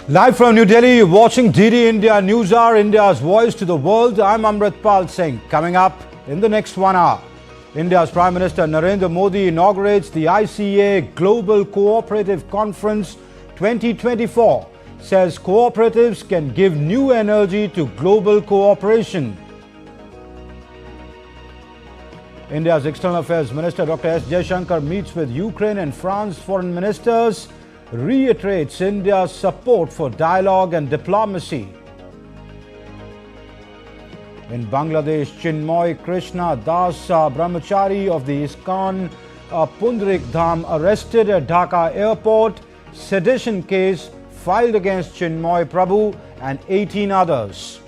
Live from New Delhi, you're watching DD India News Hour, India's voice to the world. I'm Amritpal Singh. Coming up in the next 1 hour, India's Prime Minister Narendra Modi inaugurates the ICA Global Cooperative Conference 2024. Says cooperatives can give new energy to global cooperation. India's External Affairs Minister Dr. S. Jaishankar meets with Ukraine and France foreign ministers, reiterates India's support for dialogue and diplomacy. In Bangladesh, Chinmoy Krishna Das, brahmachari of the ISKCON Pundarik Dham, arrested at Dhaka airport. Sedition case filed against Chinmoy Prabhu and 18 others.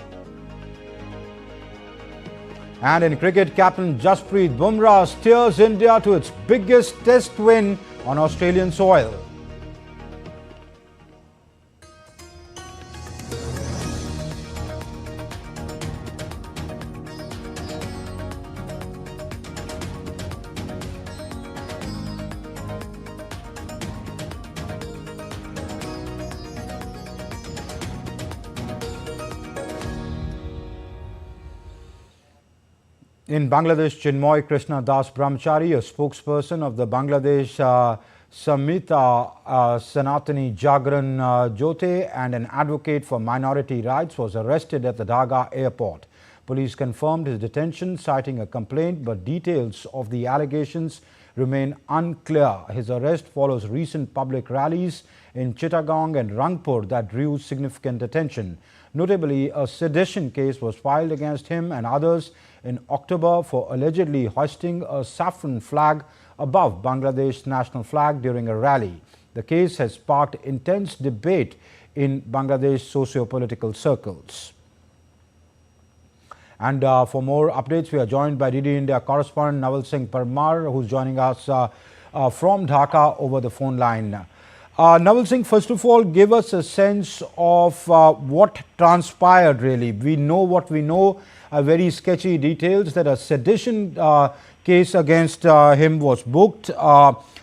And in cricket, captain Jasprit Bumrah steers India to its biggest test win on Australian soil. In Bangladesh, Chinmoy Krishna Das Brahmachari, a spokesperson of the Bangladesh Samhita Sanatani Jagran Jyote and an advocate for minority rights, was arrested at the Dhaka airport. Police confirmed his detention, citing a complaint, but details of the allegations remain unclear. His arrest follows recent public rallies in Chittagong and Rangpur that drew significant attention. Notably, a sedition case was filed against him and others in October for allegedly hoisting a saffron flag above Bangladesh's national flag during a rally. The case has sparked intense debate in Bangladesh socio-political circles. And for more updates, we are joined by DD India correspondent Naval Singh Parmar, who's joining us from Dhaka over the phone line. Naval Singh, first of all, give us a sense of what transpired really. We know what we know, very sketchy details that a sedition case against him was booked.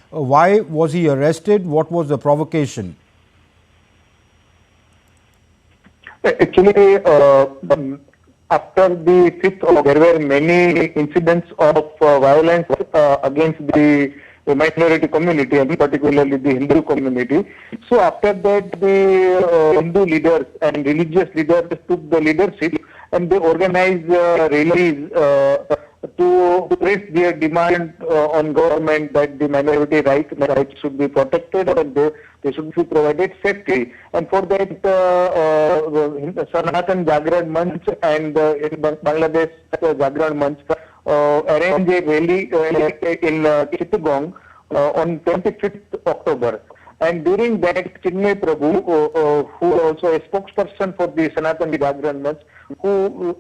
Why was he arrested? What was the provocation? Actually, after the 5th, there were many incidents of violence against the minority community, and particularly the Hindu community. So after that, the Hindu leaders and religious leaders took the leadership and they organized rallies to press their demand on government that the minority rights should be protected and they should be provided safety. And for that, Sanatan Jagran Manch and Bangladesh Jagran Manch arranged a rally in Chittagong on 25th October. And during that, Chinmoy Prabhu, who also a spokesperson for the Sanatan Jagran Manch, who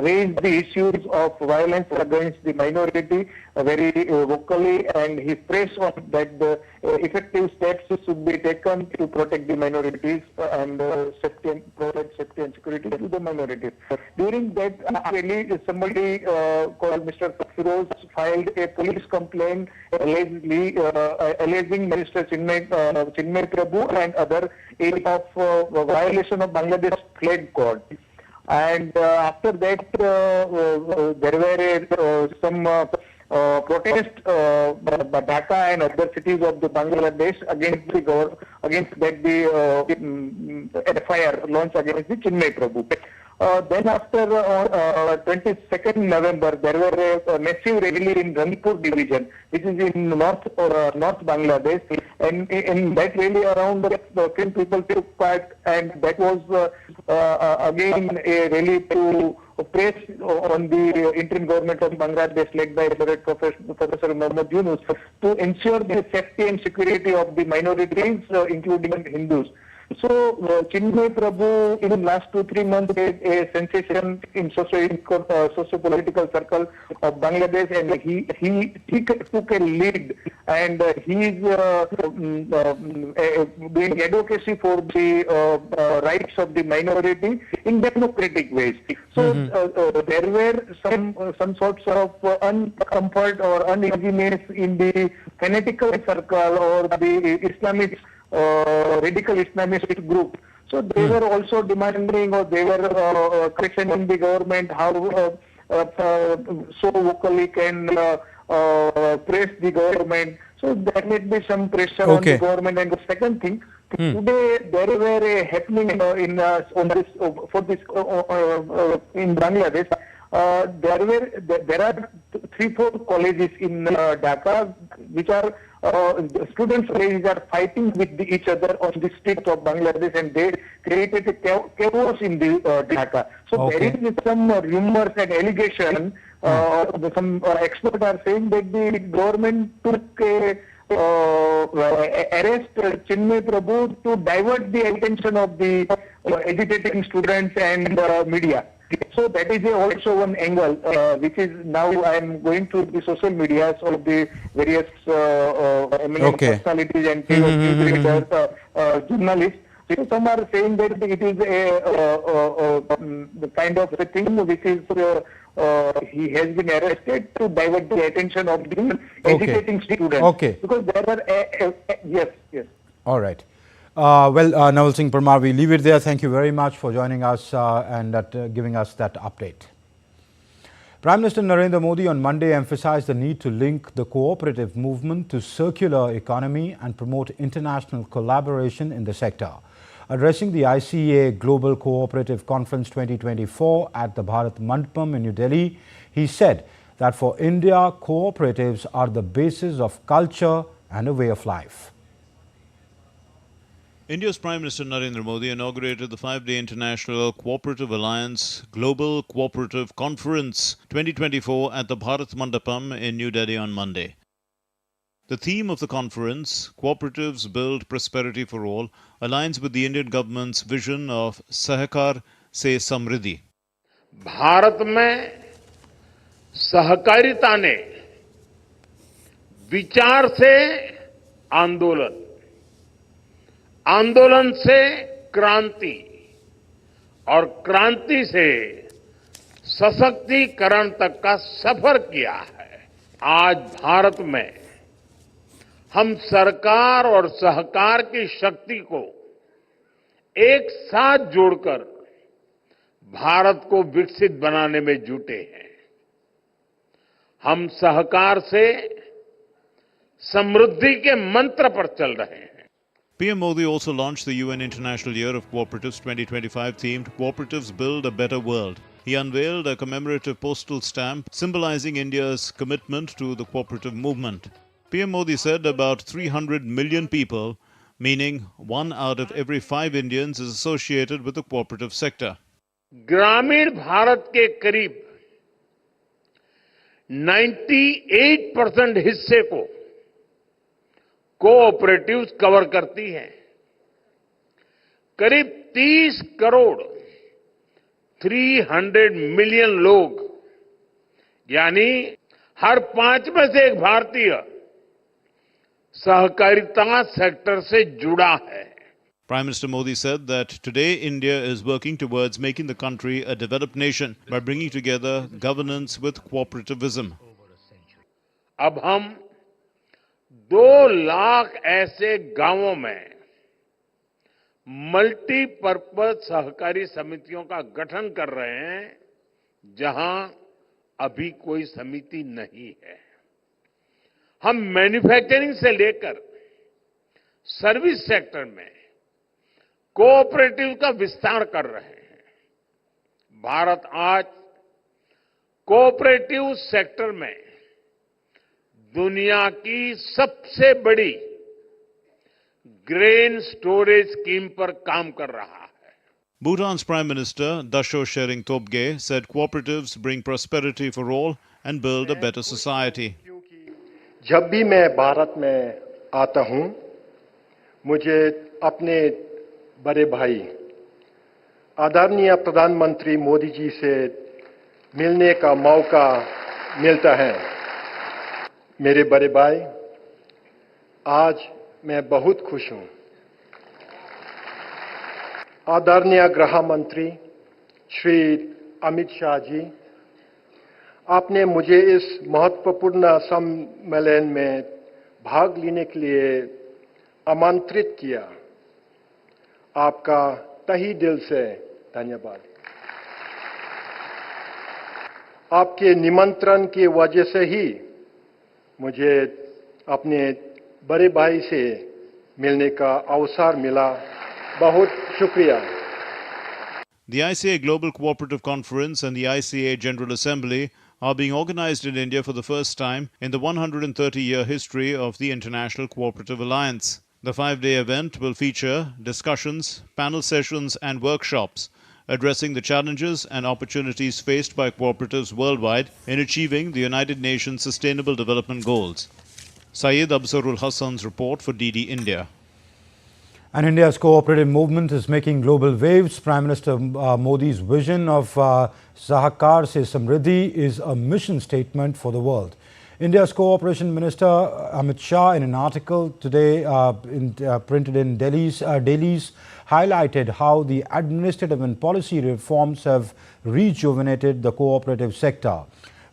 raised the issues of violence against the minority very vocally, and he pressed on that the effective steps should be taken to protect the minorities and provide safety and security to the minorities. During that rally, somebody called Mr. Firoz filed a police complaint alleging Minister Chinmoy Prabhu and other of violation of Bangladesh flag code. And after that, there were some protest by Daka and other cities of the Bangladesh against the FIR launched against the Chinmoy Prabhu. Then after 22nd November, there were a massive rally in Rangpur division, which is in North Bangladesh, and in that rally around 10 people took part, and that was again a rally to press on the interim government of Bangladesh led by Professor Muhammad Yunus to ensure the safety and security of the minorities, including Hindus. So, Chinmoy Prabhu in the last 2-3 months made a sensation in socio-political circle of Bangladesh, and he took a lead, and he is doing advocacy for the rights of the minority in democratic ways. So, there were some sorts of uncomfort or uneasiness in the fanatical circle or the Islamic radical Islamist group. So they were also demanding, or they were questioning the government how so vocally can praise the government. So there may be some pressure on the government. And the second thing, today there were a happening in on this for this in Bangladesh. There are 3-4 colleges in Dhaka which are students' colleges are fighting with each other on the streets of Bangladesh, and they created a chaos in the Dhaka. So there is some rumors and allegation. Some experts are saying that the government took arrest Chinmoy Prabhu to divert the attention of the agitating students and media. So that is also one angle, which is now I am going through the social medias of the various eminent personalities and journalists. So some are saying that it is the kind of a thing which is he has been arrested to divert the attention of the agitating students. Because there are yes. All right. Well, Naval Singh Parmar, we leave it there. Thank you very much for joining us and giving us that update. Prime Minister Narendra Modi on Monday emphasized the need to link the cooperative movement to circular economy and promote international collaboration in the sector. Addressing the ICA Global Cooperative Conference 2024 at the Bharat Mandapam in New Delhi, he said that for India, cooperatives are the basis of culture and a way of life. India's Prime Minister Narendra Modi inaugurated the 5-day International Cooperative Alliance Global Cooperative Conference 2024 at the Bharat Mandapam in New Delhi on Monday. The theme of the conference, Cooperatives Build Prosperity for All, aligns with the Indian government's vision of Sahakar se Samriddhi. Bharat में सहकारिता ने विचार से आंदोलन, आंदोलन से क्रांति और क्रांति से सशक्तिकरण तक का सफर किया है। आज भारत में हम सरकार और सहकार की शक्ति को एक साथ जोड़कर भारत को विकसित बनाने में जुटे हैं। हम सहकार से समृद्धि के मंत्र पर चल रहे हैं। PM Modi also launched the UN International Year of Cooperatives 2025 themed Cooperatives Build a Better World. He unveiled a commemorative postal stamp symbolizing India's commitment to the cooperative movement. PM Modi said about 300 million people, meaning 1 out of every 5 Indians, is associated with the cooperative sector. ग्रामीण भारत के करीब 98% हिस्से को cooperatives cover करती हैं। करीब 30 crore 300 million लोग, यानी हर 5 में से एक भारतीय सहकारिता सेक्टर से जुड़ा है। Prime Minister Modi said that today India is working towards making the country a developed nation by bringing together governance with cooperativism. अब हम 2 लाख ऐसे गांवों में मल्टीपर्पज सहकारी समितियों का गठन कर रहे हैं जहां अभी कोई समिति नहीं है। हम मैन्युफैक्चरिंग से लेकर सर्विस सेक्टर में कोऑपरेटिव का विस्तार कर रहे हैं। भारत आज कोऑपरेटिव सेक्टर में दुनिया की सबसे बड़ी ग्रेन स्टोरेज स्कीम पर काम कर रहा है। Bhutan's Prime Minister Dasho Shering Tobge said cooperatives bring prosperity for all and build a better society. जब भी मैं भारत में आता हूं, मुझे अपने बड़े भाई आदरणीय प्रधानमंत्री मोदी जी से मिलने का मौका मिलता है। मेरे बड़े भाई, आज मैं बहुत खुश हूं। आदरणीय गृह मंत्री श्री अमित शाह जी, आपने मुझे इस महत्वपूर्ण सम्मेलन में भाग लेने के लिए आमंत्रित किया, आपका तहे दिल से धन्यवाद। आपके निमंत्रण की वजह से ही मुझे अपने बड़े भाई से मिलने का अवसर मिला। बहुत शुक्रिया। The ICA Global Cooperative Conference and the ICA General Assembly are being organized in India for the first time in the 130-year history of the International Cooperative Alliance. The 5-day event will feature discussions, panel sessions and workshops addressing the challenges and opportunities faced by cooperatives worldwide in achieving the United Nations Sustainable Development Goals. Syed Absarul Hassan's report for DD India. And India's cooperative movement is making global waves. Prime Minister Modi's vision of Sahakar Se Samriddhi is a mission statement for the world. India's Cooperation Minister Amit Shah, in an article today printed in Delhi's highlighted how the administrative and policy reforms have rejuvenated the cooperative sector.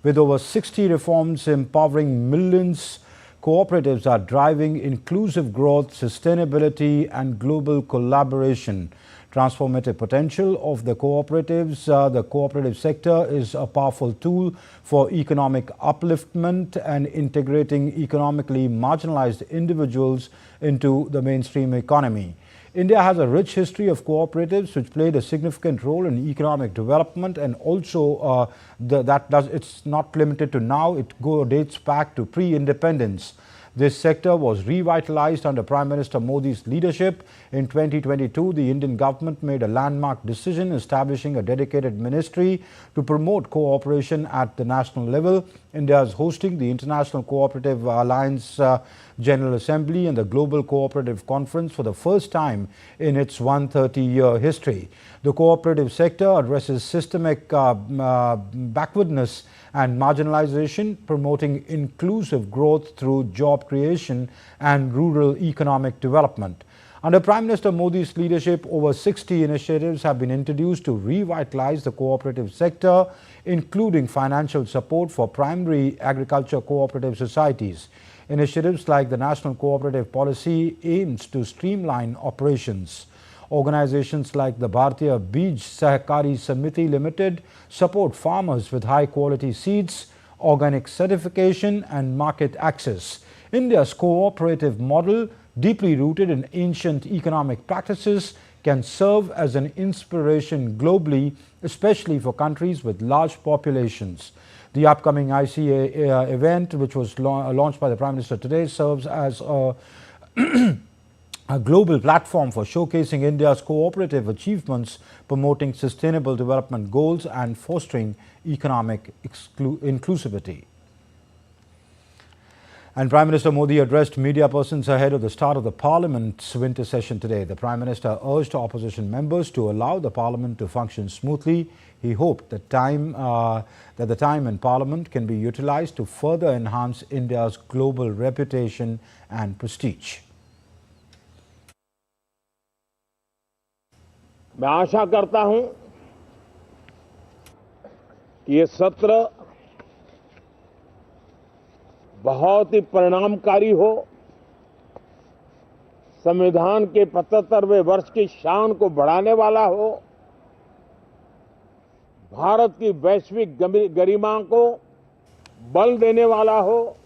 With over 60 reforms empowering millions, cooperatives are driving inclusive growth, sustainability and global collaboration. Transformative potential of the cooperatives. The cooperative sector is a powerful tool for economic upliftment and integrating economically marginalized individuals into the mainstream economy. India has a rich history of cooperatives which played a significant role in economic development, and also it's not limited to now, it dates back to pre-independence. This sector was revitalized under Prime Minister Modi's leadership. In 2022, the Indian government made a landmark decision establishing a dedicated ministry to promote cooperation at the national level. India is hosting the International Cooperative Alliance General Assembly and the Global Cooperative Conference for the first time in its 130-year history. The cooperative sector addresses systemic backwardness and marginalization, promoting inclusive growth through job creation and rural economic development. Under Prime Minister Modi's leadership, over 60 initiatives have been introduced to revitalize the cooperative sector, including financial support for primary agriculture cooperative societies. Initiatives like the National Cooperative Policy aims to streamline operations. Organizations like the Bharatiya Bij Sahakari Samiti Limited support farmers with high-quality seeds, organic certification and market access. India's cooperative model, deeply rooted in ancient economic practices, can serve as an inspiration globally, especially for countries with large populations. The upcoming ICA event, which was launched by the Prime Minister today, serves as a global platform for showcasing India's cooperative achievements, promoting sustainable development goals and fostering economic inclusivity. And Prime Minister Modi addressed media persons ahead of the start of the Parliament's winter session today. The Prime Minister urged opposition members to allow the Parliament to function smoothly. He hoped that the time in Parliament can be utilized to further enhance India's global reputation and prestige. मैं आशा करता हूं कि ये सत्र बहुत ही परिणामकारी हो, संविधान के 75वें वर्ष की शान को बढ़ाने वाला हो, भारत की वैश्विक गरिमा को बल देने वाला हो,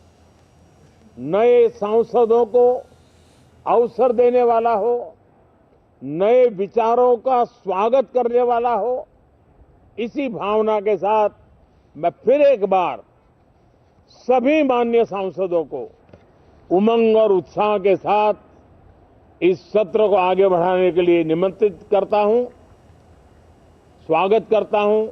नए सांसदों को अवसर देने वाला हो, नए विचारों का स्वागत करने वाला हो। इसी भावना के साथ मैं फिर एक बार सभी माननीय सांसदों को उमंग और उत्साह के साथ इस सत्र को आगे बढ़ाने के लिए निमंत्रित करता हूं, स्वागत करता हूं।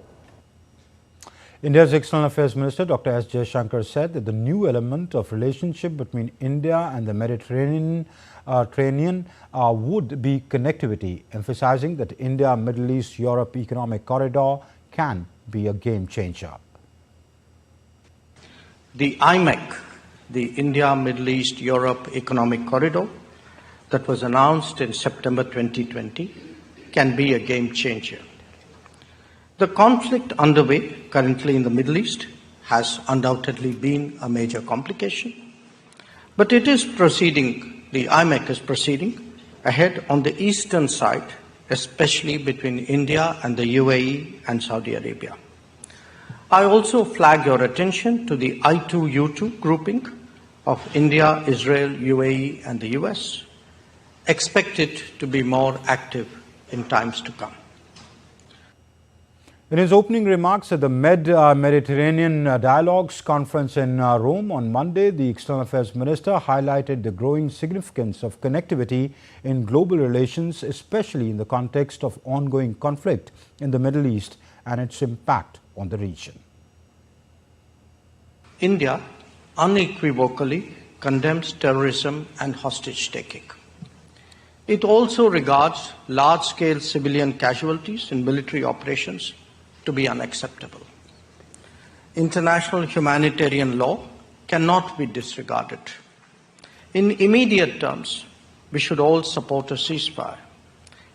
India's External Affairs Minister Dr. S. Jaishankar said that the new element of relationship between India and the Mediterranean would be connectivity, emphasizing that India-Middle East-Europe economic corridor can be a game changer. The IMEC, the India-Middle East-Europe economic corridor that was announced in September 2020 can be a game changer. The conflict underway currently in the Middle East has undoubtedly been a major complication, but it is proceeding the IMEC is proceeding ahead on the eastern side, especially between India and the UAE and Saudi Arabia. I also flag your attention to the I2U2 grouping of India, Israel, UAE and the US, expected to be more active in times to come. In his opening remarks at the Mediterranean Dialogues Conference in Rome on Monday, the External Affairs Minister highlighted the growing significance of connectivity in global relations, especially in the context of ongoing conflict in the Middle East and its impact on the region. India unequivocally condemns terrorism and hostage-taking. It also regards large-scale civilian casualties in military operations to be unacceptable. International humanitarian law cannot be disregarded. In immediate terms, we should all support a ceasefire.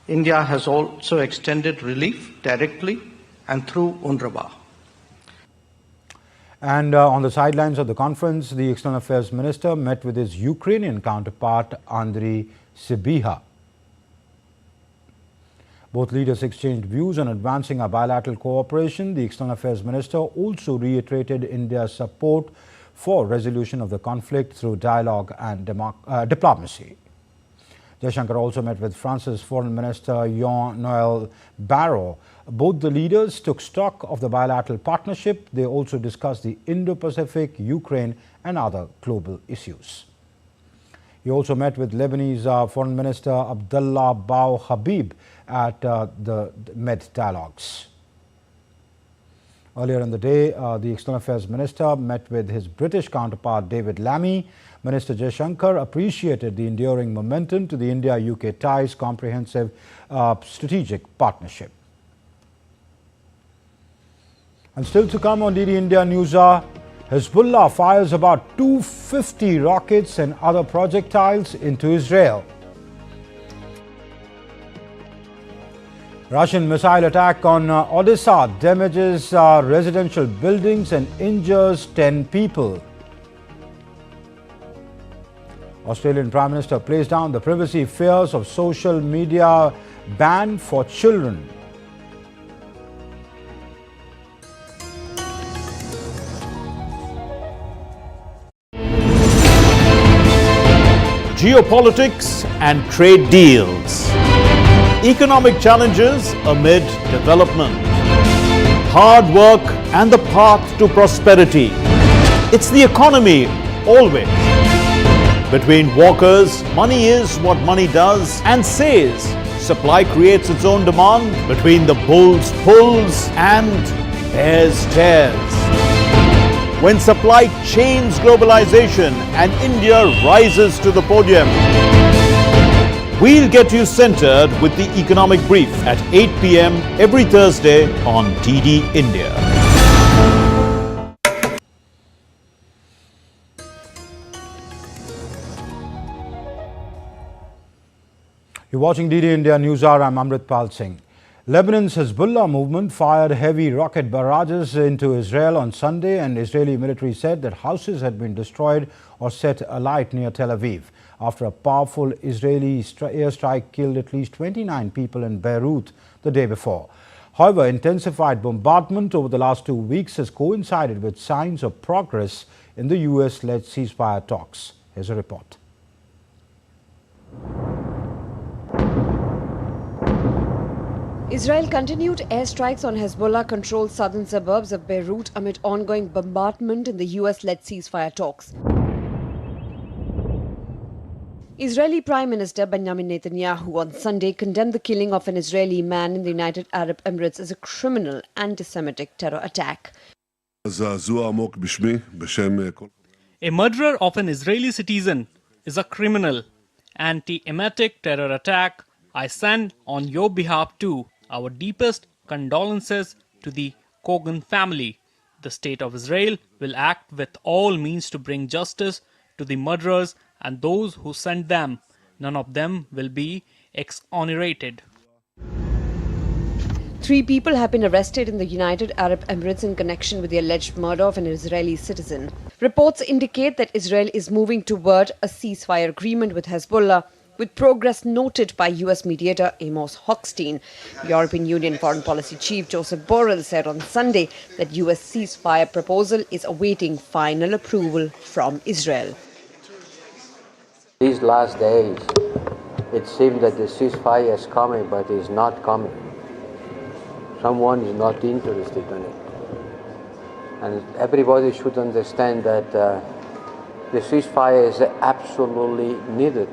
India has also extended relief directly and through UNRWA. And on the sidelines of the conference, the External Affairs Minister met with his Ukrainian counterpart, Andriy Sybiha. Both leaders exchanged views on advancing our bilateral cooperation. The External Affairs Minister also reiterated India's support for resolution of the conflict through dialogue and diplomacy. Jaishankar also met with France's Foreign Minister Jean-Noel Barrot. Both the leaders took stock of the bilateral partnership. They also discussed the Indo-Pacific, Ukraine and other global issues. He also met with Lebanese Foreign Minister Abdullah Bao Habib at the Med Dialogues. Earlier in the day, the External Affairs Minister met with his British counterpart David Lammy. Minister Jaishankar appreciated the enduring momentum to the India-UK ties comprehensive strategic partnership. And still to come on DD India News Hour, Hezbollah fires about 250 rockets and other projectiles into Israel. Russian missile attack on Odessa damages residential buildings and injures 10 people. Australian Prime Minister plays down the privacy fears of social media ban for children. Geopolitics and trade deals. Economic challenges amid development. Hard work and the path to prosperity. It's the economy always. Between walkers, money is what money does and says. Supply creates its own demand. Between the bulls pulls and bears tears. When supply chains globalization and India rises to the podium. We'll get you centered with the Economic Brief at 8 p.m. every Thursday on DD India. You're watching DD India News Hour. I'm Amritpal Singh. Lebanon's Hezbollah movement fired heavy rocket barrages into Israel on Sunday, and Israeli military said that houses had been destroyed or set alight near Tel Aviv after a powerful Israeli airstrike killed at least 29 people in Beirut the day before. However, intensified bombardment over the last 2 weeks has coincided with signs of progress in the US-led ceasefire talks. Here's a report. Israel continued airstrikes on Hezbollah-controlled southern suburbs of Beirut amid ongoing bombardment in the US-led ceasefire talks. Israeli Prime Minister Benjamin Netanyahu on Sunday condemned the killing of an Israeli man in the United Arab Emirates as a criminal anti-Semitic terror attack. A murderer of an Israeli citizen is a criminal anti-Semitic terror attack. I send on your behalf too our deepest condolences to the Kogan family. The state of Israel will act with all means to bring justice to the murderers and those who sent them. None of them will be exonerated. 3 people have been arrested in the United Arab Emirates in connection with the alleged murder of an Israeli citizen. Reports indicate that Israel is moving toward a ceasefire agreement with Hezbollah, with progress noted by US mediator Amos Hochstein. European Union Foreign Policy Chief Joseph Borrell said on Sunday that US ceasefire proposal is awaiting final approval from Israel. These last days, it seemed that the ceasefire is coming, but it's not coming. Someone is not interested in it. And everybody should understand that the ceasefire is absolutely needed,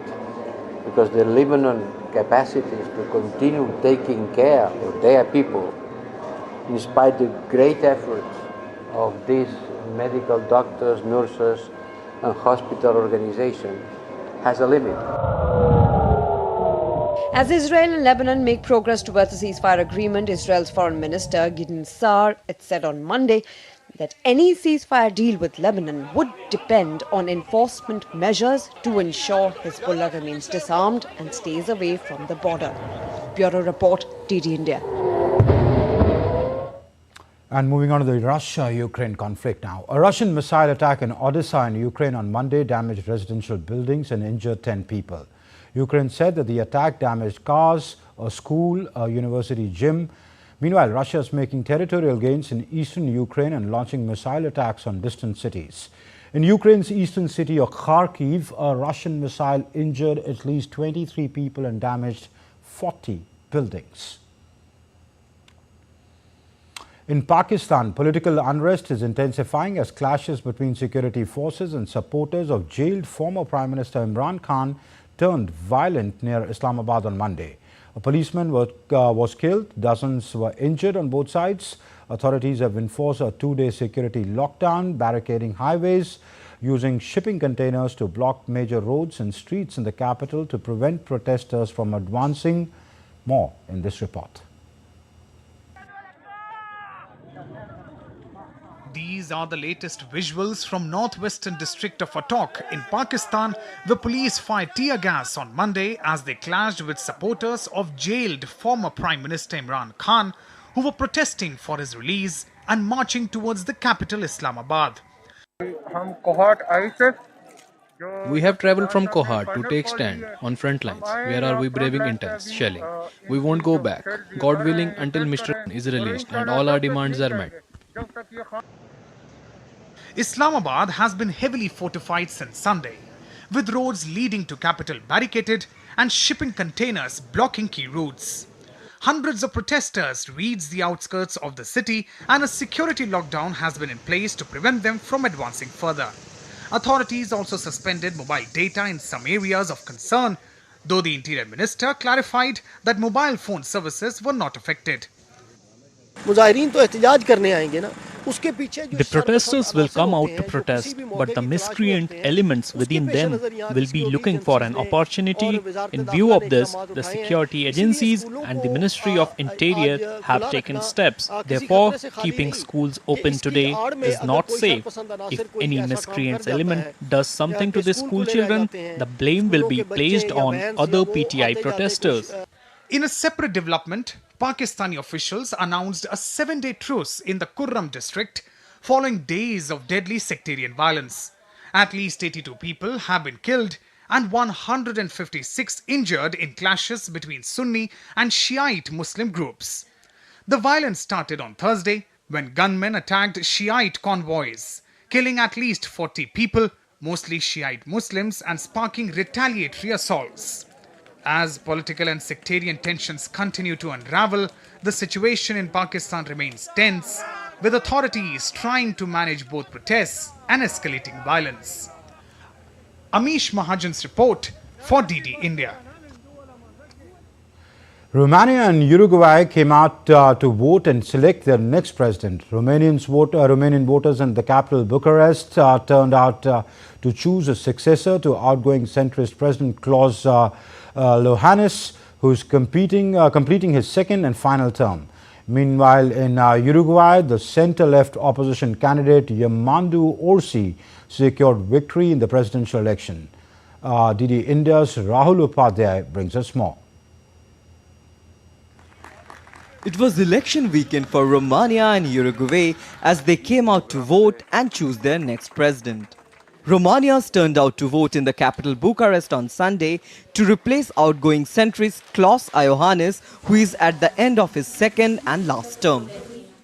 because the Lebanon capacities to continue taking care of their people, in spite of the great efforts of these medical doctors, nurses, and hospital organizations, has a limit. As Israel and Lebanon make progress towards a ceasefire agreement, Israel's Foreign Minister Gideon Saar had said on Monday that any ceasefire deal with Lebanon would depend on enforcement measures to ensure Hezbollah remains disarmed and stays away from the border. Bureau Report, DD India. And moving on to the Russia-Ukraine conflict now. A Russian missile attack in Odessa in Ukraine on Monday damaged residential buildings and injured 10 people. Ukraine said that the attack damaged cars, a school, a university gym. Meanwhile, Russia is making territorial gains in eastern Ukraine and launching missile attacks on distant cities. In Ukraine's eastern city of Kharkiv, a Russian missile injured at least 23 people and damaged 40 buildings. In Pakistan, political unrest is intensifying as clashes between security forces and supporters of jailed former Prime Minister Imran Khan turned violent near Islamabad on Monday. A policeman was killed, dozens were injured on both sides. Authorities have enforced a 2-day security lockdown, barricading highways, using shipping containers to block major roads and streets in the capital to prevent protesters from advancing. More in this report. These are the latest visuals from northwestern district of Attock in Pakistan, where police fired tear gas on Monday as they clashed with supporters of jailed former Prime Minister Imran Khan, who were protesting for his release and marching towards the capital Islamabad. We have travelled from Kohat to take stand on front lines, where are we braving intense shelling. We won't go back, God willing, until Mr. is released and all our demands are met. Islamabad has been heavily fortified since Sunday, with roads leading to capital barricaded and shipping containers blocking key routes. Hundreds of protesters reached the outskirts of the city and a security lockdown has been in place to prevent them from advancing further. Authorities also suspended mobile data in some areas of concern, though the Interior Minister clarified that mobile phone services were not affected. The protesters will come out to protest, but the miscreant elements within them will be looking for an opportunity. In view of this, the security agencies and the Ministry of Interior have taken steps. Therefore, keeping schools open today is not safe. If any miscreant element does something to the school children, the blame will be placed on other PTI protesters. In a separate development, Pakistani officials announced a 7-day truce in the Kurram district following days of deadly sectarian violence. At least 82 people have been killed and 156 injured in clashes between Sunni and Shiite Muslim groups. The violence started on Thursday when gunmen attacked Shiite convoys, killing at least 40 people, mostly Shiite Muslims, and sparking retaliatory assaults. As political and sectarian tensions continue to unravel, the situation in Pakistan remains tense, with authorities trying to manage both protests and escalating violence. Amish Mahajan's report for DD India. Romania and Uruguay came out to vote and select their next president. Romanian voters in the capital Bucharest turned out to choose a successor to outgoing centrist President Klaus Iohannis, who is completing his second and final term. Meanwhile, in Uruguay, the centre-left opposition candidate Yamandu Orsi secured victory in the presidential election. DD India's Rahul Upadhyay brings us more. It was election weekend for Romania and Uruguay as they came out to vote and choose their next president. Romanians turned out to vote in the capital Bucharest on Sunday to replace outgoing centrist Klaus Iohannis, who is at the end of his second and last term.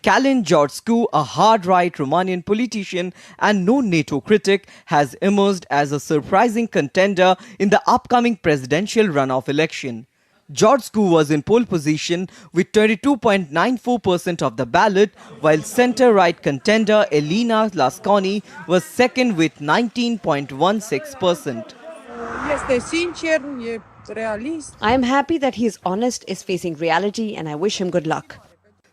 Calin Georgescu, a hard-right Romanian politician and known NATO critic, has emerged as a surprising contender in the upcoming presidential runoff election. Georgescu was in pole position with 22.94% of the ballot, while centre-right contender Elena Lasconi was second with 19.16%. I am happy that he is honest, is facing reality, and I wish him good luck.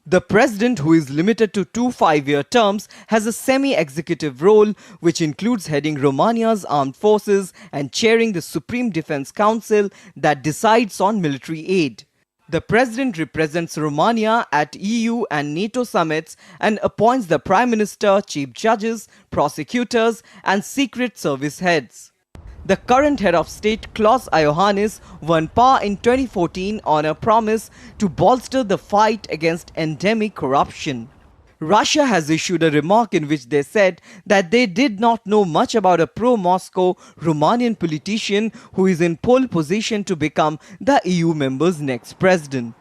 The president, who is limited to 2 5-year terms, has a semi-executive role which includes heading Romania's armed forces and chairing the Supreme Defense Council that decides on military aid. The president represents Romania at EU and NATO summits and appoints the Prime Minister, chief judges, prosecutors and Secret Service heads. The current head of state, Klaus Iohannis, won power in 2014 on a promise to bolster the fight against endemic corruption. Russia has issued a remark in which they said that they did not know much about a pro-Moscow Romanian politician who is in pole position to become the EU member's next president.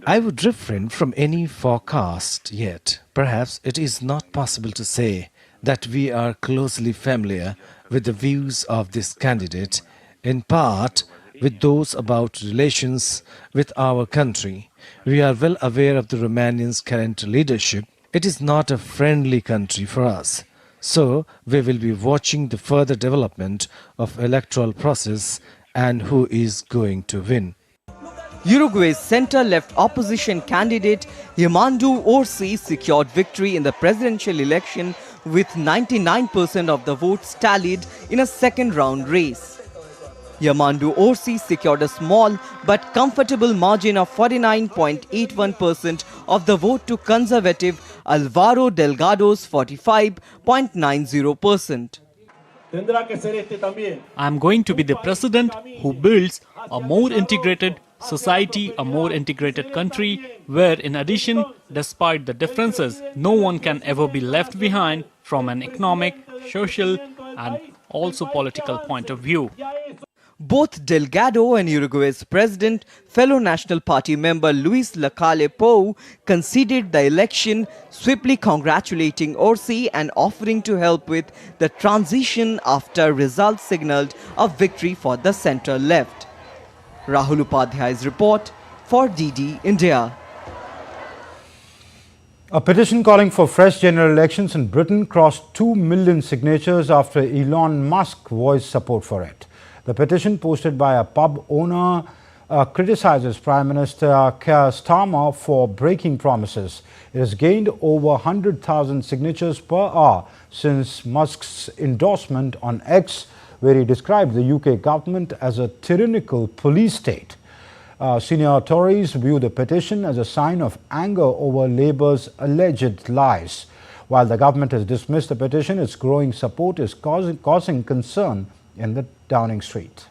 I would refrain from any forecast yet. Perhaps it is not possible to say that we are closely familiar with the views of this candidate, in part with those about relations with our country. We are well aware of the Romanians' current leadership. It is not a friendly country for us. So we will be watching the further development of electoral process and who is going to win. Uruguay's centre-left opposition candidate Yamandu Orsi secured victory in the presidential election with 99% of the votes tallied in a second-round race. Yamandu Orsi secured a small but comfortable margin of 49.81% of the vote to conservative Alvaro Delgado's 45.90%. I am going to be the president who builds a more integrated society, a more integrated country, where in addition, despite the differences, no one can ever be left behind from an economic, social and also political point of view. Both Delgado and Uruguay's president, fellow National Party member Luis Lacalle Pou, conceded the election, swiftly congratulating Orsi and offering to help with the transition after results signalled a victory for the centre-left. Rahul Upadhyay's report for DD India. A petition calling for fresh general elections in Britain crossed 2 million signatures after Elon Musk voiced support for it. The petition, posted by a pub owner, criticizes Prime Minister Keir Starmer for breaking promises. It has gained over 100,000 signatures per hour since Musk's endorsement on X, where he described the UK government as a tyrannical police state. Senior Tories view the petition as a sign of anger over Labour's alleged lies. While the government has dismissed the petition, its growing support is causing concern in the Downing Street.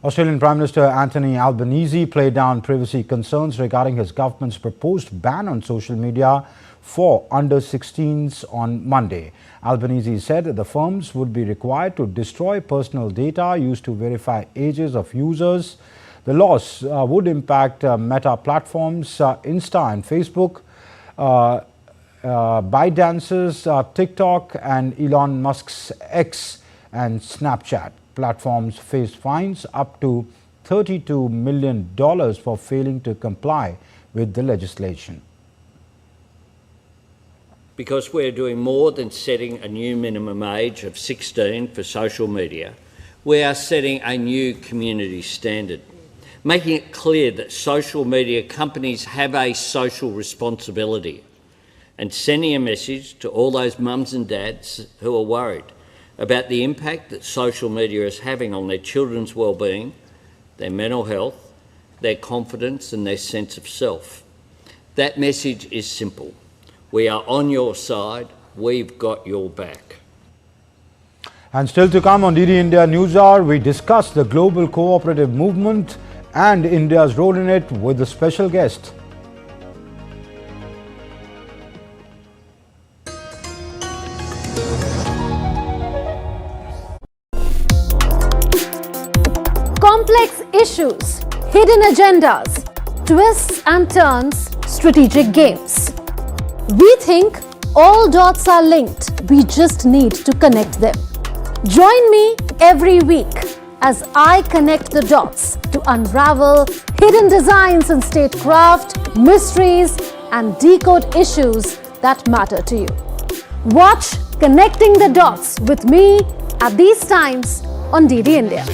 Australian Prime Minister Anthony Albanese played down privacy concerns regarding his government's proposed ban on social media for under-16s on Monday. Albanese said that the firms would be required to destroy personal data used to verify ages of users. The laws would impact Meta platforms, Insta and Facebook, ByteDance's TikTok and Elon Musk's X and Snapchat. Platforms face fines up to $32 million for failing to comply with the legislation. Because we're doing more than setting a new minimum age of 16 for social media, we are setting a new community standard, making it clear that social media companies have a social responsibility, and sending a message to all those mums and dads who are worried about the impact that social media is having on their children's well-being, their mental health, their confidence and their sense of self. That message is simple. We are on your side. We've got your back. And still to come on DD India News Hour, we discuss the global cooperative movement and India's role in it with a special guest. Complex issues, hidden agendas, twists and turns, strategic games. We think all dots are linked. We just need to connect them. Join me every week as I connect the dots to unravel hidden designs in statecraft, mysteries, and decode issues that matter to you. Watch Connecting the Dots with me at these times on DD India.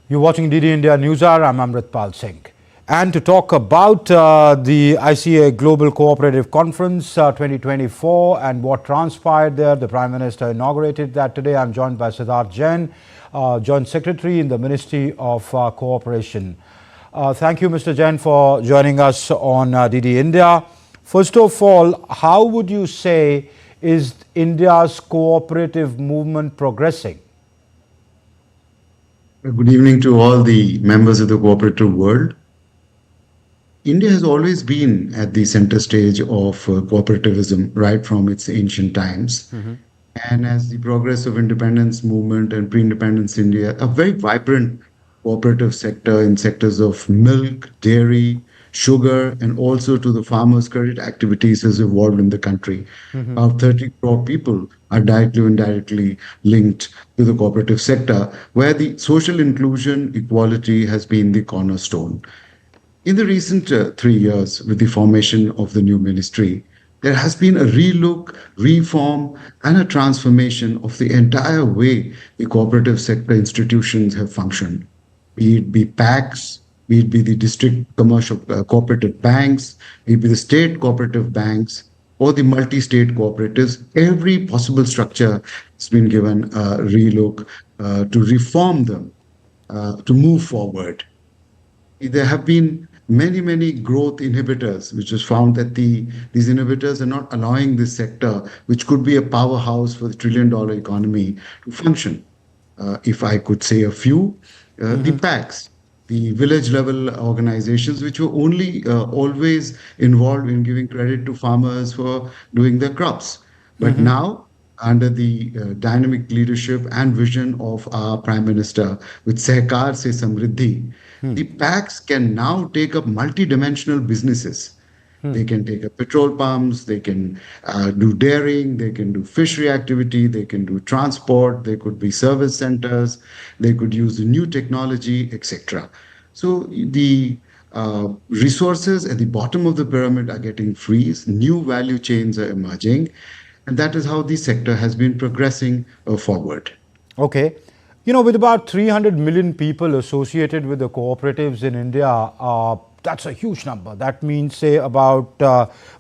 You're watching DD India News Hour. I'm Amritpal Singh. And to talk about the ICA Global Cooperative Conference 2024 and what transpired there, the Prime Minister inaugurated that today. I'm joined by Siddharth Jain, Joint Secretary in the Ministry of Cooperation. Thank you, Mr. Jain, for joining us on DD India. First of all, how would you say is India's cooperative movement progressing? Good evening to all the members of the cooperative world. India has always been at the center stage of cooperativism right from its ancient times. And as the progress of independence movement and pre-independence India, a very vibrant cooperative sector in sectors of milk, dairy, sugar, and also to the farmers' credit activities has evolved in the country. About 30 crore people are directly or indirectly linked to the cooperative sector, where the social inclusion, equality has been the cornerstone. In the recent 3 years, with the formation of the new ministry, there has been a relook, reform, and a transformation of the entire way the cooperative sector institutions have functioned, be it be PACs, be it be the district commercial cooperative banks, be it be the state cooperative banks, or the multi-state cooperatives. Every possible structure has been given a relook to reform them, to move forward. There have been many growth inhibitors, which was found that these inhibitors are not allowing this sector, which could be a powerhouse for the trillion-dollar economy, to function. If I could say a few, the PACs, the village-level organizations, which were only always involved in giving credit to farmers for doing their crops. But now, under the dynamic leadership and vision of our Prime Minister, with Sehkar Se Samriddhi, the PACs can now take up multidimensional businesses. They can take up petrol pumps, they can do dairying, they can do fishery activity, they can do transport, they could be service centers, they could use new technology, etc. So the resources at the bottom of the pyramid are getting freezed, new value chains are emerging, and that is how the sector has been progressing forward. Okay. You know, with about 300 million people associated with the cooperatives in India, that's a huge number. That means, say, about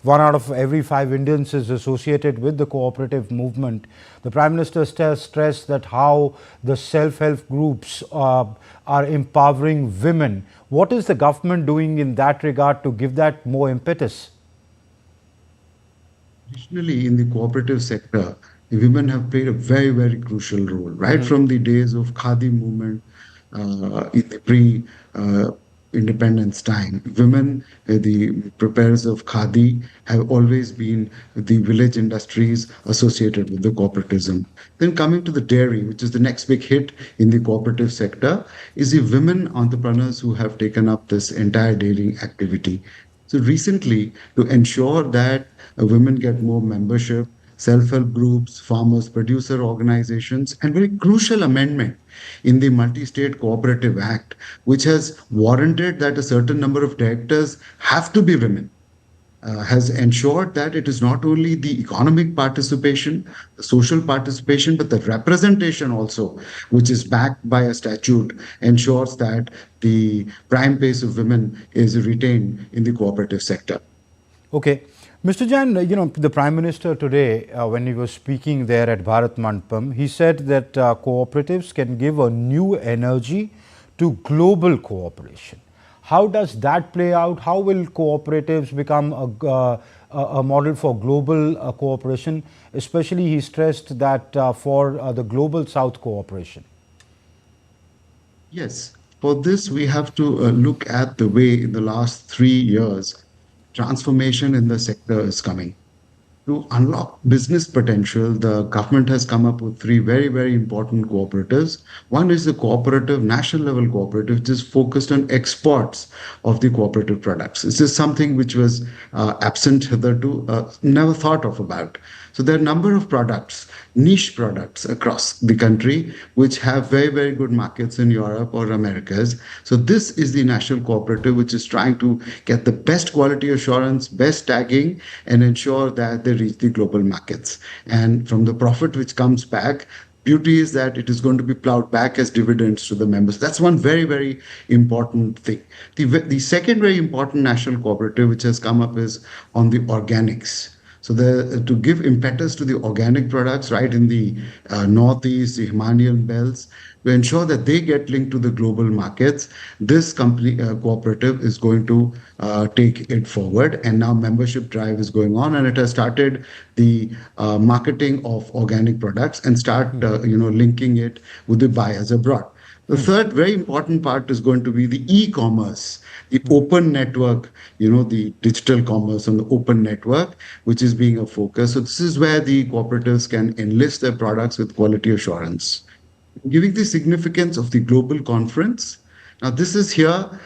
1 out of every 5 Indians is associated with the cooperative movement. The Prime Minister stressed that how the self-help groups are empowering women. What is the government doing in that regard to give that more impetus? Traditionally, in the cooperative sector, the women have played a very crucial role, right from the days of Khadi movement in the pre-independence time. Women, the preparers of Khadi, have always been the village industries associated with the cooperativism. Then coming to the dairy, which is the next big hit in the cooperative sector, is the women entrepreneurs who have taken up this entire dairy activity. So recently, to ensure that women get more membership, self-help groups, farmers, producer organizations, and very crucial amendment in the Multi-State Cooperative Act, which has warranted that a certain number of directors have to be women, has ensured that it is not only the economic participation, the social participation, but the representation also, which is backed by a statute, ensures that the prime place of women is retained in the cooperative sector. Okay. Mr. Jain, you know, the Prime Minister today, when he was speaking there at Bharat Mandapam, he said that cooperatives can give a new energy to global cooperation. How does that play out? How will cooperatives become a model for global cooperation? Especially, he stressed that for the Global South cooperation. Yes, for this we have to look at the way in the last 3 years transformation in the sector is coming. To unlock business potential, the government has come up with three very, very important cooperatives. One is the cooperative, national level cooperative, which is focused on exports of the cooperative products. This is something which was absent hitherto, never thought of about. So there are a number of products, niche products across the country, which have very, very good markets in Europe or Americas. So this is the national cooperative, which is trying to get the best quality assurance, best tagging, and ensure that they reach the global markets. And from the profit which comes back, beauty is that it is going to be plowed back as dividends to the members. That's one very, very important thing. The second very important national cooperative which has come up is on the organics. So to give impetus to the organic products right in the northeast, the Himalayan belts, to ensure that they get linked to the global markets, this company cooperative is going to take it forward. And now membership drive is going on, and it has started the marketing of organic products and start linking it with the buyers abroad. The third very important part is going to be the e-commerce, the open network, the digital commerce on the open network, which is being a focus. So this is where the cooperatives can enlist their products with quality assurance. Giving the significance of the global conference. Now, this is here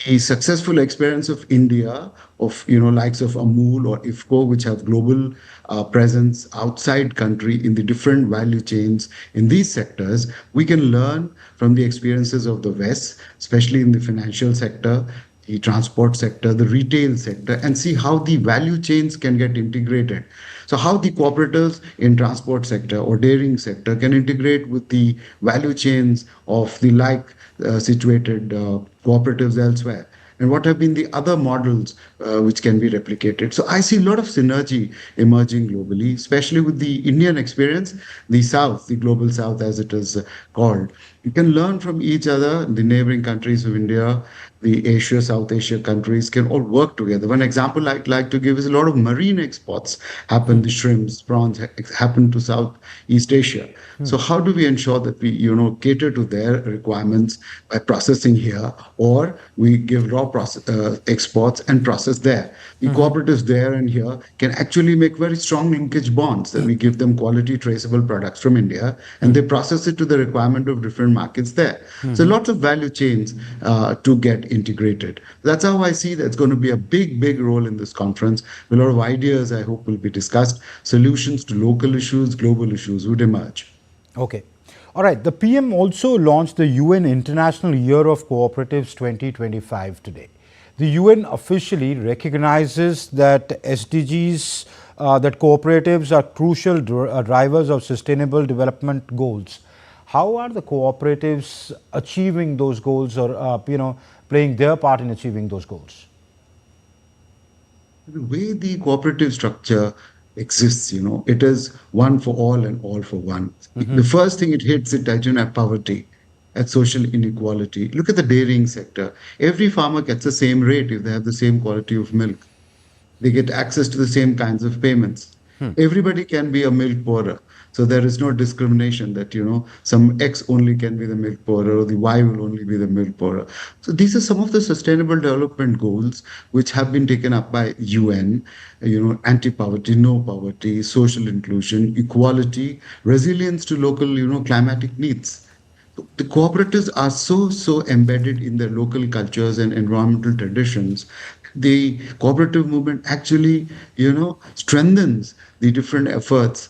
the successful experience of India, of likes of Amul or IFCO, which have global presence outside country in the different value chains in these sectors. We can learn from the experiences of the West, especially in the financial sector, the transport sector, the retail sector, and see how the value chains can get integrated. So how the cooperatives in transport sector or dairying sector can integrate with the value chains of the situated cooperatives elsewhere. And what have been the other models which can be replicated. So I see a lot of synergy emerging globally, especially with the Indian experience, the South, the Global South as it is called. You can learn from each other. The neighboring countries of India, the Asia, South Asia countries can all work together. One example I'd like to give is a lot of marine exports happen, the shrimps, prawns happen to Southeast Asia. So how do we ensure that we, cater to their requirements by processing here, or we give raw exports and process there? The cooperatives there and here can actually make very strong linkage bonds that we give them quality traceable products from India and they process it to the requirement of different markets there. So lots of value chains to get integrated. That's how I see that's going to be a big, big role in this conference. A lot of ideas I hope will be discussed. Solutions to local issues, global issues would emerge. Okay. All right. The PM also launched the UN International Year of Cooperatives 2025 today. The UN officially recognizes that SDGs, that cooperatives are crucial drivers of sustainable development goals. How are the cooperatives achieving those goals, or playing their part in achieving those goals? The way the cooperative structure exists, it is one for all and all for one. The first thing it hits it at poverty, at social inequality. Look at the dairying sector. Every farmer gets the same rate if they have the same quality of milk. They get access to the same kinds of payments. Everybody can be a milk pourer. So there is no discrimination that, some X only can be the milk pourer or the Y will only be the milk pourer. So these are some of the sustainable development goals which have been taken up by UN, anti-poverty, no poverty, social inclusion, equality, resilience to local, climatic needs. The cooperatives are so embedded in their local cultures and environmental traditions. The cooperative movement actually, strengthens the different efforts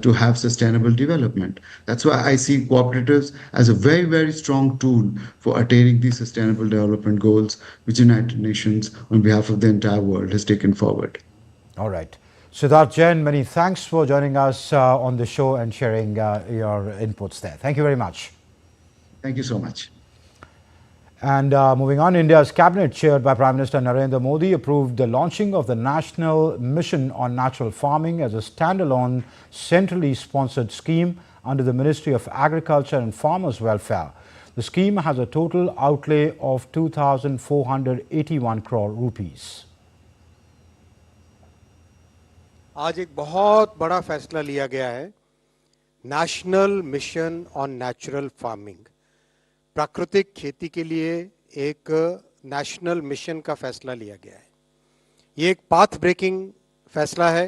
to have sustainable development. That's why I see cooperatives as a very, very strong tool for attaining these sustainable development goals, which the United Nations, on behalf of the entire world, has taken forward. All right. Siddharth Jain, many thanks for joining us on the show and sharing your inputs there. Thank you very much. Thank you so much. And moving on, India's cabinet, chaired by Prime Minister Narendra Modi, approved the launching of the National Mission on Natural Farming as a standalone, centrally sponsored scheme under the Ministry of Agriculture and Farmers' Welfare. The scheme has a total outlay of 2,481 crore rupees. आज एक बहुत बड़ा फैसला लिया गया है, national mission on natural farming. प्राकृतिक खेती के लिए एक नेशनल मिशन का फैसला लिया गया है। ये एक पाथ ब्रेकिंग फैसला है,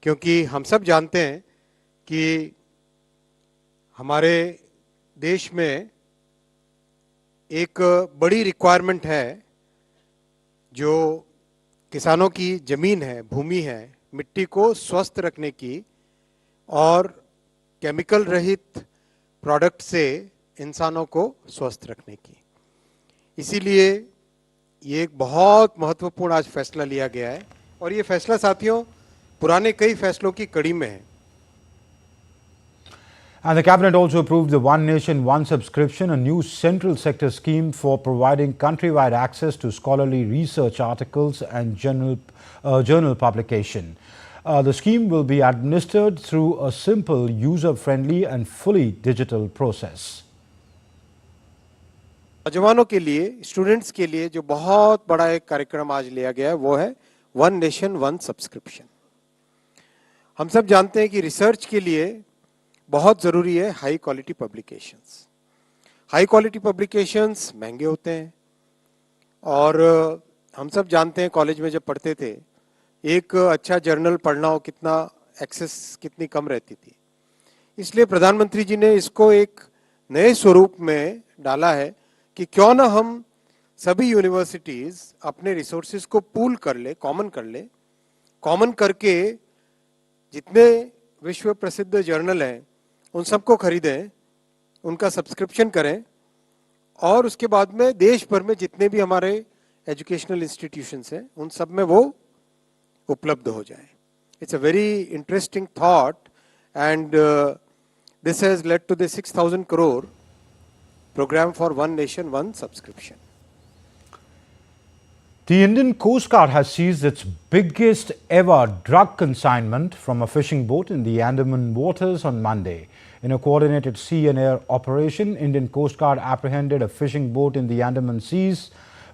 क्योंकि हम सब जानते हैं कि हमारे देश में एक बड़ी रिक्वायरमेंट है, जो किसानों की जमीन है, भूमि है, मिट्टी को स्वस्थ रखने की और केमिकल रहित प्रोडक्ट से इंसानों को स्वस्थ रखने की। इसीलिए ये एक बहुत महत्वपूर्ण आज फैसला लिया गया है, और ये फैसला साथियों पुराने कई फैसलों की कड़ी में है। And the cabinet also approved the One Nation, One Subscription, a new central sector scheme for providing countrywide access to scholarly research articles and journal publication. The scheme will be administered through a simple, user-friendly and fully digital process. नौजवानों के लिए, students के लिए जो बहुत बड़ा एक कार्यक्रम आज लिया गया है, वो है वन नेशन वन सब्सक्रिप्शन। हम सब जानते हैं कि रिसर्च के लिए बहुत जरूरी है high quality publications. High quality publications महंगे होते हैं, और हम सब जानते हैं कॉलेज में जब पढ़ते थे, एक अच्छा जर्नल पढ़ना हो कितना एक्सेस कितनी कम रहती थी। इसलिए प्रधानमंत्री जी ने इसको एक नए स्वरूप में डाला है कि क्यों ना हम सभी यूनिवर्सिटीज अपने रिसोर्सेज को पूल कर ले, कॉमन करके जितने विश्व प्रसिद्ध जर्नल हैं उन सबको खरीदें, उनका सब्सक्रिप्शन करें, और उसके बाद में देश भर में जितने भी हमारे एजुकेशनल इंस्टीट्यूशंस हैं उन सब में वो उपलब्ध हो जाए। It's a very interesting thought, and this has led to the 6,000 crore program for One Nation, One Subscription. The Indian Coast Guard has seized its biggest ever drug consignment from a fishing boat in the Andaman waters on Monday. In a coordinated sea and air operation, Indian Coast Guard apprehended a fishing boat in the Andaman seas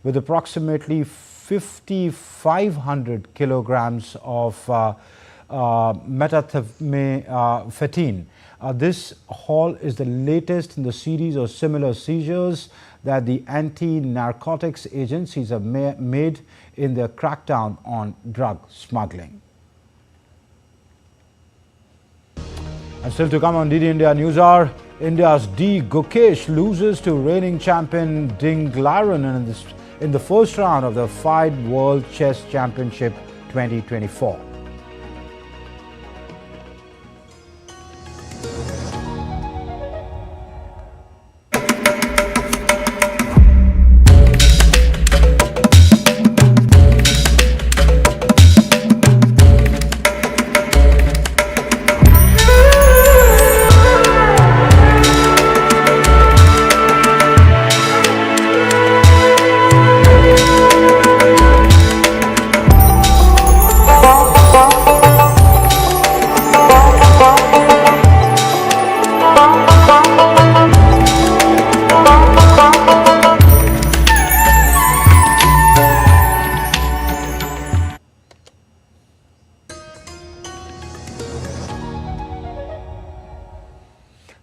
with approximately 5,500 kilograms of methamphetamine. This haul is the latest in the series of similar seizures that the anti-narcotics agencies have made in their crackdown on drug smuggling. And still to come on DD India News Hour, India's D. Gukesh loses to reigning champion Ding Liren in the first round of the FIDE World Chess Championship 2024.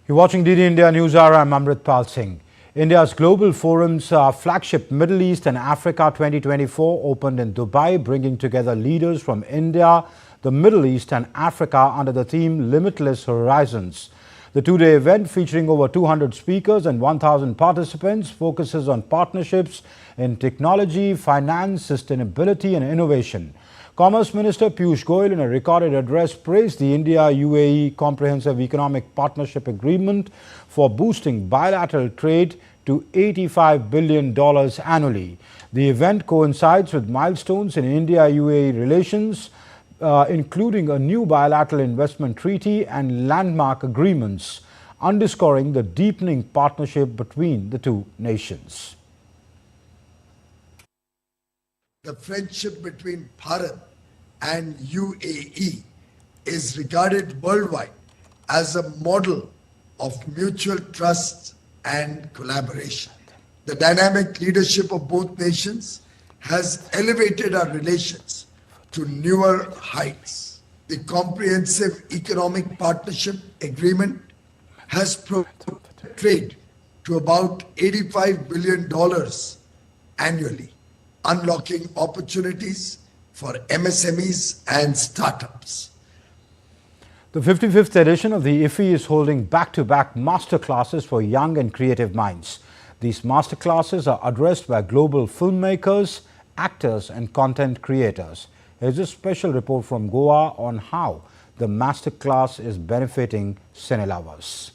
You're watching DD India News Hour. I'm Amritpal Singh. India's Global Forum's flagship Middle East and Africa 2024 opened in Dubai, bringing together leaders from India, the Middle East and Africa under the theme Limitless Horizons. The two-day event, featuring over 200 speakers and 1,000 participants, focuses on partnerships in technology, finance, sustainability and innovation. Commerce Minister Piyush Goyal, in a recorded address, praised the India-UAE Comprehensive Economic Partnership Agreement for boosting bilateral trade to $85 billion annually. The event coincides with milestones in India-UAE relations, including a new bilateral investment treaty and landmark agreements, underscoring the deepening partnership between the two nations. The friendship between Bharat and UAE is regarded worldwide as a model of mutual trust and collaboration. The dynamic leadership of both nations has elevated our relations to newer heights. The Comprehensive Economic Partnership Agreement has promoted trade to about $85 billion annually, unlocking opportunities for MSMEs and startups. The 55th edition of the IFFI is holding back-to-back masterclasses for young and creative minds. These masterclasses are addressed by global filmmakers, actors and content creators. Here's a special report from Goa on how the masterclass is benefiting cine lovers.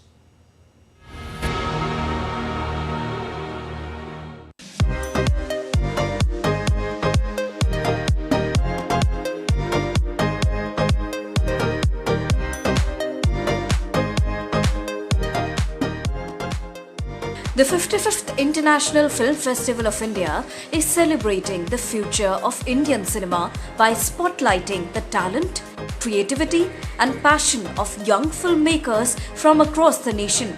The 55th International Film Festival of India is celebrating the future of Indian cinema by spotlighting the talent, creativity and passion of young filmmakers from across the nation.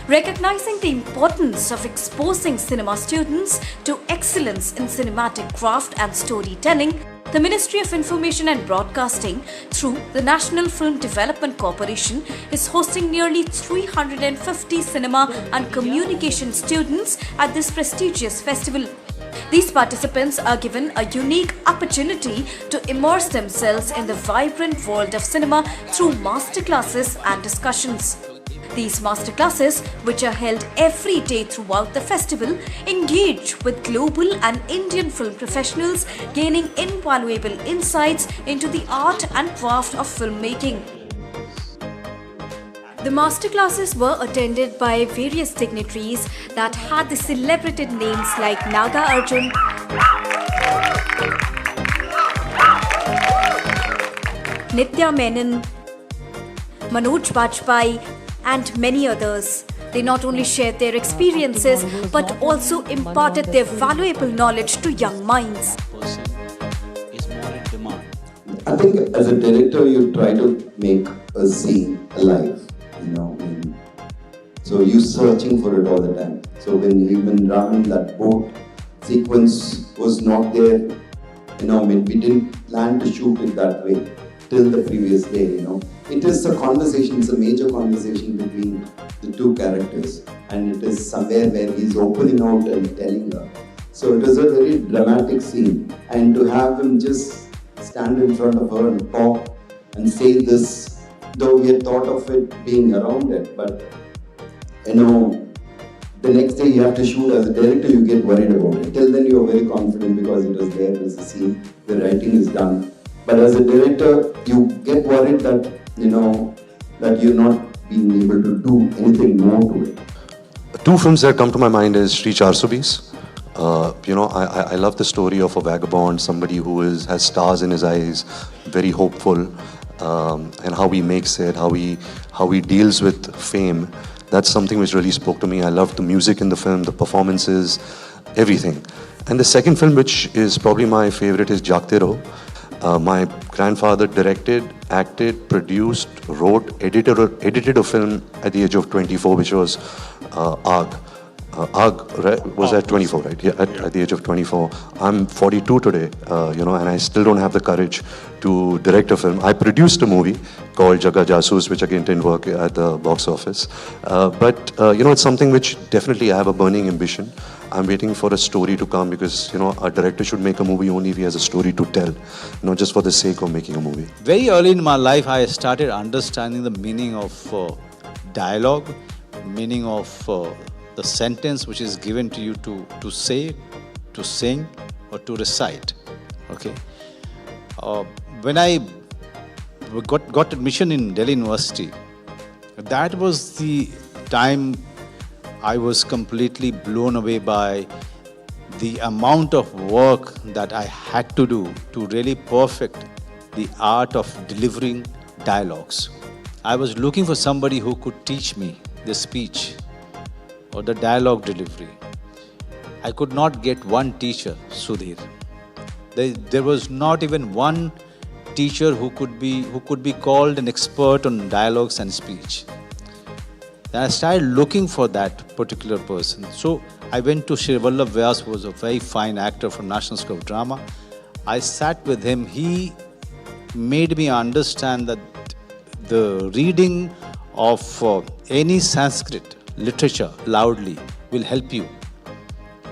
Recognizing the importance of exposing cinema students to excellence in cinematic craft and storytelling, the Ministry of Information and Broadcasting, through the National Film Development Corporation, is hosting nearly 350 cinema and communication students at this prestigious festival. These participants are given a unique opportunity to immerse themselves in the vibrant world of cinema through masterclasses and discussions. These masterclasses, which are held every day throughout the festival, engage with global and Indian film professionals, gaining invaluable insights into the art and craft of filmmaking. The masterclasses were attended by various dignitaries that had the celebrated names like Naga Arjun, Nitya Menon, Manoj Bajpayee, and many others. They not only shared their experiences but also imparted their valuable knowledge to young minds. I think as a director, you try to make a scene alive, so you're searching for it all the time. So when Raman, that boat sequence was not there, we didn't plan to shoot it that way till the previous day, It is a conversation, it's a major conversation between the two characters, and it is somewhere where he's opening out and telling her. So it was a very dramatic scene, and to have him just stand in front of her and talk and say this, though we had thought of it being around it, but the next day you have to shoot. As a director, you get worried about it. Till then you're very confident because it was there, it was a scene, the writing is done. But as a director, you get worried that that you're not being able to do anything more to it. Two films that come to my mind is Sri Charsobis. I love the story of a vagabond, somebody who has stars in his eyes, very hopeful, and how he makes it, how he deals with fame. That's something which really spoke to me. I loved the music in the film, the performances, everything. And the second film, which is probably my favorite, is Jagte Raho. My grandfather directed, acted, produced, wrote, edited a film at the age of 24, which was Aag. Aag was at 24, right? Yeah, at the age of 24. I'm 42 today, and I still don't have the courage to direct a film. I produced a movie called Jaga Jasoos, which again didn't work at the box office. But it's something which definitely I have a burning ambition. I'm waiting for a story to come because, a director should make a movie only if he has a story to tell, not just for the sake of making a movie. Very early in my life, I started understanding the meaning of dialogue, meaning of the sentence which is given to you to say, to sing, or to recite. Okay. When I got admission in Delhi University, that was the time I was completely blown away by the amount of work that I had to do to really perfect the art of delivering dialogues. I was looking for somebody who could teach me the speech or the dialogue delivery. I could not get one teacher, Sudhir. There was not even one teacher who could be called an expert on dialogues and speech. Then I started looking for that particular person. So I went to Shri Vallabh Vyas, who was a very fine actor from National School of Drama. I sat with him. He made me understand that the reading of any Sanskrit literature loudly will help you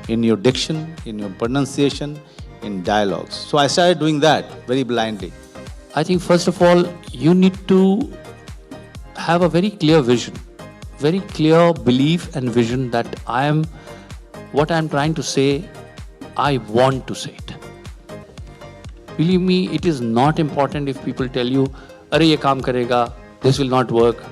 in your diction, in your pronunciation, in dialogues. So I started doing that very blindly. I think first of all, you need to have a very clear vision, very clear belief and vision that what I'm trying to say, I want to say it. Believe me, it is not important if people tell you, "Arey ye kaam karega, this will not work."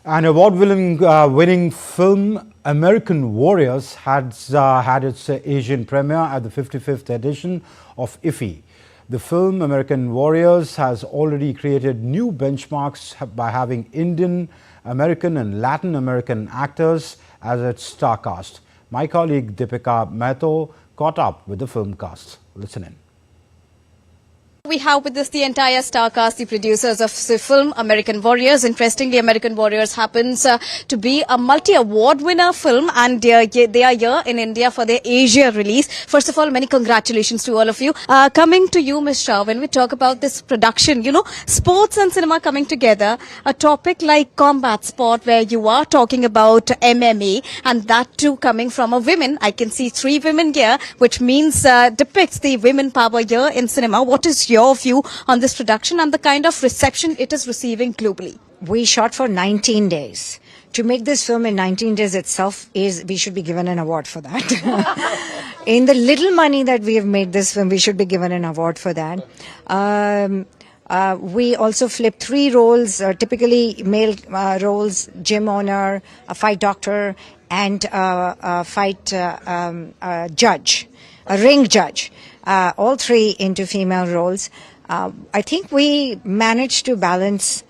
An award-winning film, American Warriors, had its Asian premiere at the 55th edition of IFFI. The film American Warriors has already created new benchmarks by having Indian, American and Latin American actors as its star cast. My colleague Deepika Mehto caught up with the film cast. Listen in. We have with us the entire star cast, the producers of the film American Warriors. Interestingly, American Warriors happens to be a multi-award winner film, and they are here in India for their Asia release. First of all, many congratulations to all of you. Coming to you, Ms. Shah, when we talk about this production, sports and cinema coming together, a topic like combat sport where you are talking about MMA, and that too coming from a woman. I can see 3 women here, which means depicts the women power here in cinema. What is your view on this production and the kind of reception it is receiving globally? We shot for 19 days. To make this film in 19 days itself we should be given an award for that. In the little money that we have made this film, we should be given an award for that. We also flipped 3 roles, typically male roles: gym owner, a fight doctor, and a fight judge, a ring judge. All 3 into female roles. I think we managed to balance,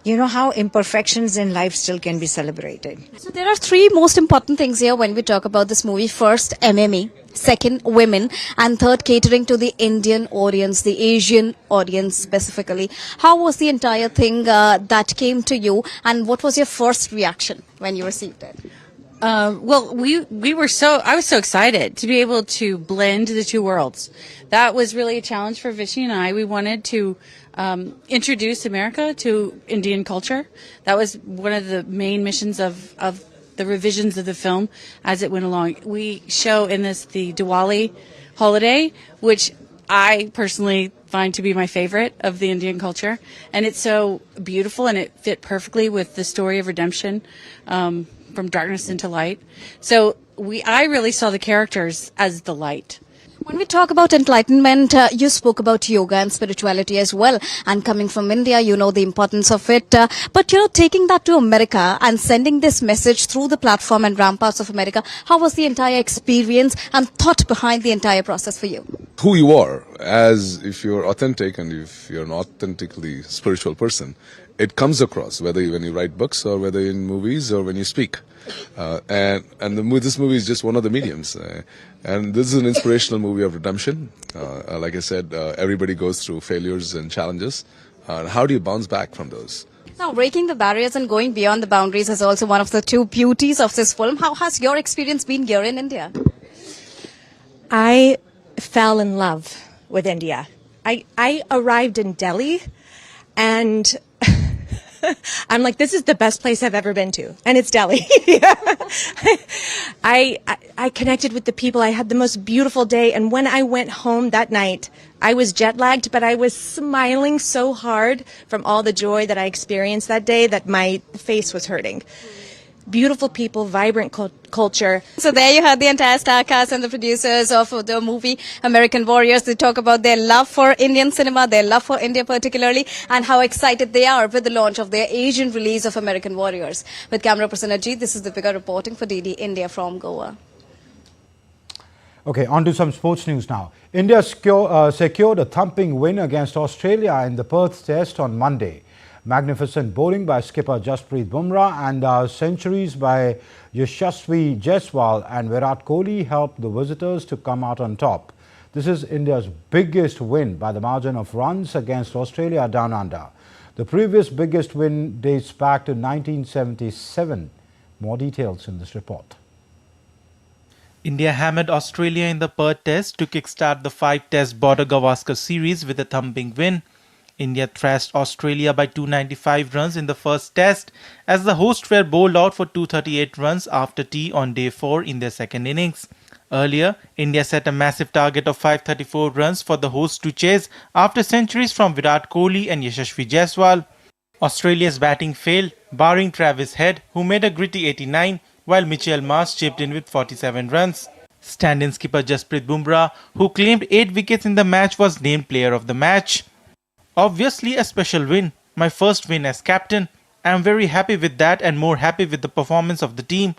how imperfections in life still can be celebrated. So there are 3 most important things here when we talk about this movie. First, MMA. Second, women. And third, catering to the Indian audience, the Asian audience specifically. How was the entire thing that came to you, and what was your first reaction when you received it? Well, I was so excited to be able to blend the 2 worlds. That was really a challenge for Vishy and I. We wanted to introduce America to Indian culture. That was one of the main missions of the revisions of the film as it went along. We show in this the Diwali holiday, which I personally find to be my favorite of the Indian culture. And it's so beautiful, and it fit perfectly with the story of redemption. From darkness into light. So I really saw the characters as the light. When we talk about enlightenment, you spoke about yoga and spirituality as well. And coming from India, you know the importance of it. But, taking that to America and sending this message through the platform and ramparts of America, how was the entire experience and thought behind the entire process for you? Who you are, as if you're authentic and if you're an authentically spiritual person, it comes across, whether when you write books or whether in movies or when you speak. This movie is just one of the mediums. And this is an inspirational movie of redemption. Like I said, everybody goes through failures and challenges. How do you bounce back from those? Now, breaking the barriers and going beyond the boundaries is also one of the 2 beauties of this film. How has your experience been here in India? I fell in love with India. I arrived in Delhi, and I'm like, this is the best place I've ever been to. And it's Delhi. I connected with the people. I had the most beautiful day. And when I went home that night, I was jet lagged, but I was smiling so hard from all the joy that I experienced that day that my face was hurting. Beautiful people, vibrant culture. So there you had the entire star cast and the producers of the movie American Warriors. They talk about their love for Indian cinema, their love for India particularly, and how excited they are with the launch of their Asian release of American Warriors. With camera person Ajit, this is Deepika reporting for DD India from Goa. Okay, on to some sports news now. India secured a thumping win against Australia in the Perth Test on Monday. Magnificent bowling by skipper Jasprit Bumrah and centuries by Yashasvi Jaiswal and Virat Kohli helped the visitors to come out on top. This is India's biggest win by the margin of runs against Australia down under. The previous biggest win dates back to 1977. More details in this report. India hammered Australia in the Perth Test to kickstart the 5-test Border-Gavaskar series with a thumping win. India thrashed Australia by 295 runs in the first test as the hosts were bowled out for 238 runs after tea on day 4 in their second innings. Earlier, India set a massive target of 534 runs for the hosts to chase after centuries from Virat Kohli and Yashasvi Jaiswal. Australia's batting failed, barring Travis Head, who made a gritty 89, while Mitchell Marsh chipped in with 47 runs. Stand-in skipper Jasprit Bumrah, who claimed 8 wickets in the match, was named player of the match. Obviously a special win, my first win as captain. I am very happy with that and more happy with the performance of the team.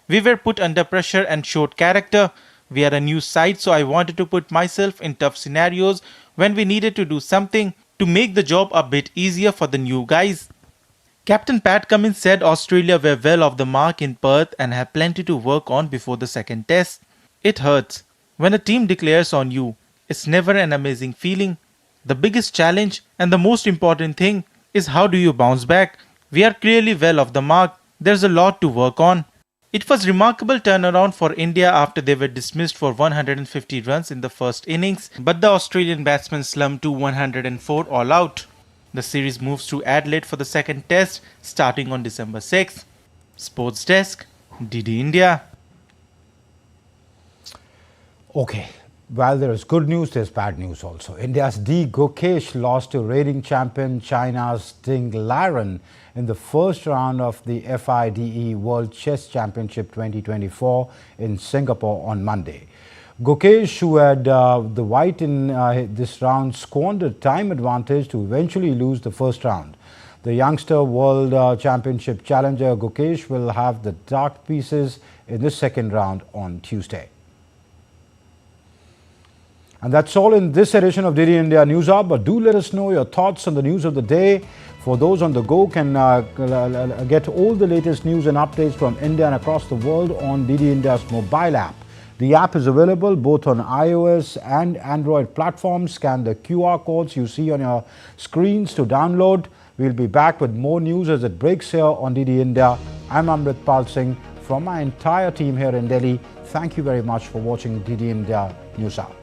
We were put under pressure and showed character. We are a new side, so I wanted to put myself in tough scenarios when we needed to do something to make the job a bit easier for the new guys. Captain Pat Cummins said Australia were well off the mark in Perth and have plenty to work on before the second test. It hurts. When a team declares on you, it's never an amazing feeling. The biggest challenge and the most important thing is how do you bounce back? We are clearly well off the mark. There's a lot to work on. It was remarkable turnaround for India after they were dismissed for 150 runs in the first innings, but the Australian batsmen slumped to 104 all out. The series moves to Adelaide for the second test starting on December 6th. Sports Desk, DD India. Okay, while there is good news, there's bad news also. India's D. Gukesh lost to reigning champion China's Ding Liren in the first round of the FIDE World Chess Championship 2024 in Singapore on Monday. Gukesh, who had the white in this round, squandered time advantage to eventually lose the first round. The youngster World Championship challenger Gukesh will have the dark pieces in the second round on Tuesday. And that's all in this edition of DD India News Hour. But do let us know your thoughts on the news of the day. For those on the go, can get all the latest news and updates from India and across the world on DD India's mobile app. The app is available both on iOS and Android platforms. Scan the QR codes you see on your screens to download. We'll be back with more news as it breaks here on DD India. I'm Amritpal Singh from my entire team here in Delhi. Thank you very much for watching DD India News Hour.